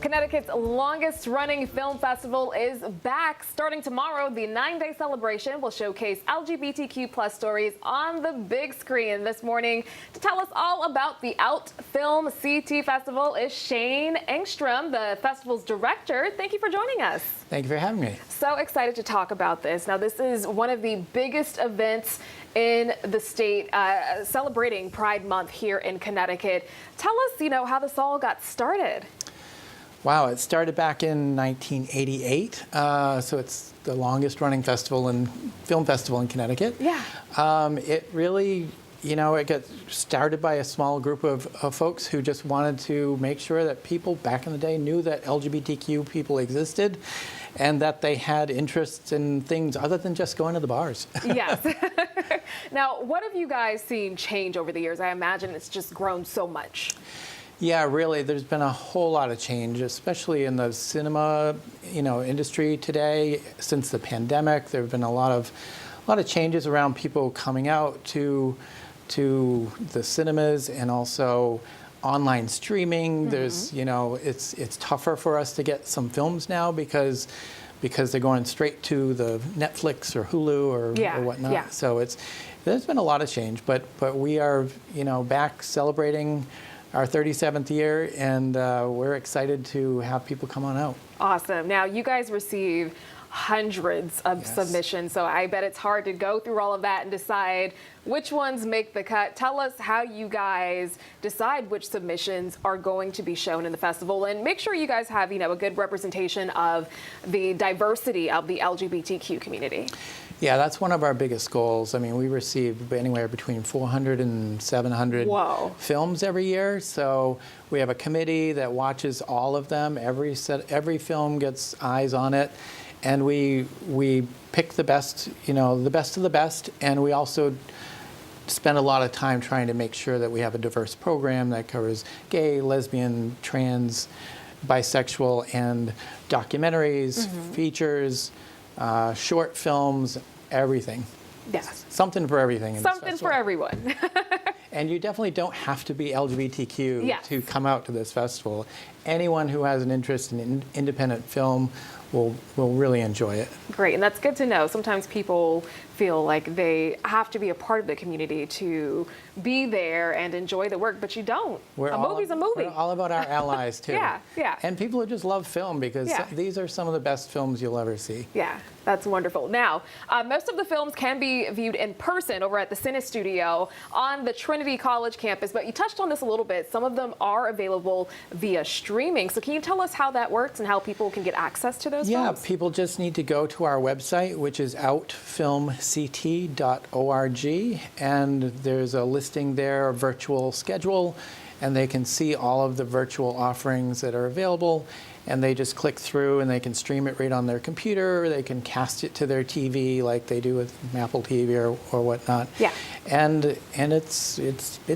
Connecticut's longest-running film festival is back. Starting tomorrow, the 9-day celebration will showcase LGBTQ plus stories on the big screen. This morning, to tell us all about the Out Film CT Festival is Shane Engstrom, the festival's director. Thank you for joining us. Thank you for having me. So excited to talk about this. Now, this is one of the biggest events in the state, celebrating Pride Month here in Connecticut. Tell us, how this all got started. Wow, it started back in 1988, so it's the longest running film festival in Connecticut. Yeah. It really, it got started by a small group of folks who just wanted to make sure that people back in the day knew that LGBTQ people existed and that they had interests in things other than just going to the bars. Yes. Now, what have you guys seen change over the years? I imagine it's just grown so much. Yeah, really, there's been a whole lot of change, especially in the cinema, industry today. Since the pandemic, there have been a lot of changes around people coming out to the cinemas and also online streaming. Mm-hmm. There's, it's tougher for us to get some films now because they're going straight to the Netflix or Hulu or whatnot. Yeah. So there's been a lot of change, but we are, back celebrating our 37th year, and we're excited to have people come on out. Awesome. Now, you guys receive hundreds of submissions, so I bet it's hard to go through all of that and decide which ones make the cut. Tell us how you guys decide which submissions are going to be shown in the festival, and make sure you guys have, a good representation of the diversity of the LGBTQ community. Yeah, that's one of our biggest goals. I mean, we receive anywhere between 400 and 700 films every year. So we have a committee that watches all of them. Every film gets eyes on it. And we pick the best, the best of the best. And we also spend a lot of time trying to make sure that we have a diverse program that covers gay, lesbian, trans, bisexual, and documentaries, features, short films, everything. Yes. Something for everything. Something for everyone. And you definitely don't have to be LGBTQ to come out to this festival. Anyone who has an interest in independent film will really enjoy it. Great, and that's good to know. Sometimes people feel like they have to be a part of the community to be there and enjoy the work, but you don't. A movie's a movie. We're all about our allies, too. Yeah. And people who just love film, because these are some of the best films you'll ever see. Yeah, that's wonderful. Now, most of the films can be viewed in person over at the Cine Studio on the Trinity College campus, but you touched on this a little bit. Some of them are available via streaming. So can you tell us how that works and how people can get access to those films? Yeah, people just need to go to our website, which is outfilmct.org, and there's a listing there, a virtual schedule, and they can see all of the virtual offerings that are available, and they just click through and they can stream it right on their computer, or they can cast it to their TV like they do with Apple TV or whatnot. Yeah. And it's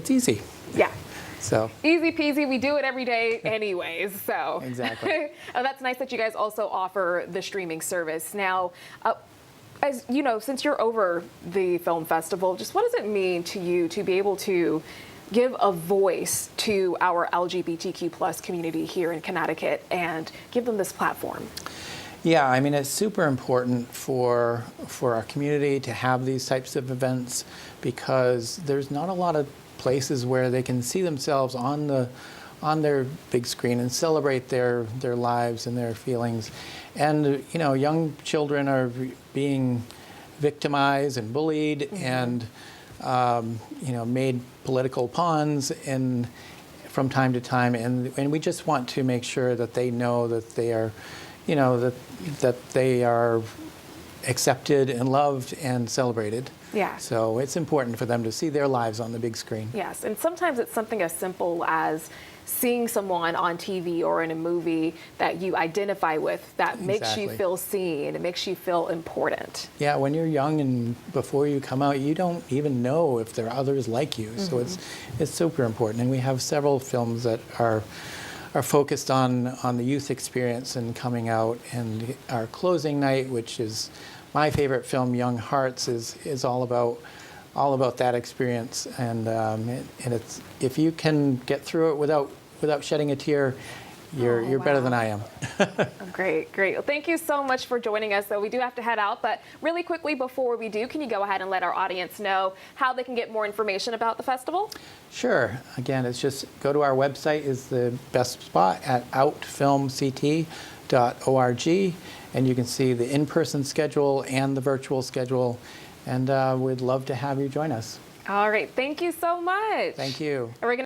easy. Yeah. So easy peasy, we do it every day anyways, so. Exactly. That's nice that you guys also offer the streaming service. Now, as you know, since you're over the film festival, just what does it mean to you to be able to give a voice to our LGBTQ plus community here in Connecticut and give them this platform? Yeah, I mean, it's super important for our community to have these types of events, because there's not a lot of places where they can see themselves on their big screen and celebrate their lives and their feelings. And young children are being victimized and bullied and made political pawns from time to time, and we just want to make sure that they know that they are that they are accepted and loved and celebrated. Yeah. So it's important for them to see their lives on the big screen. Yes, and sometimes it's something as simple as seeing someone on TV or in a movie that you identify with that makes you feel seen, it makes you feel important. Yeah, when you're young and before you come out, you don't even know if there are others like you. So it's super important. And we have several films that are focused on the youth experience and coming out. And our closing night, which is my favorite film, Young Hearts, is all about that experience. And it's, if you can get through it without shedding a tear, You're better than I am. Great, great. Well, thank you so much for joining us. So we do have to head out, but really quickly before we do, can you go ahead and let our audience know how they can get more information about the festival? Sure. Again, it's just go to our website is the best spot at outfilmct.org, and you can see the in-person schedule and the virtual schedule, and we'd love to have you join us. All right, thank you so much. Thank you. Are we gonna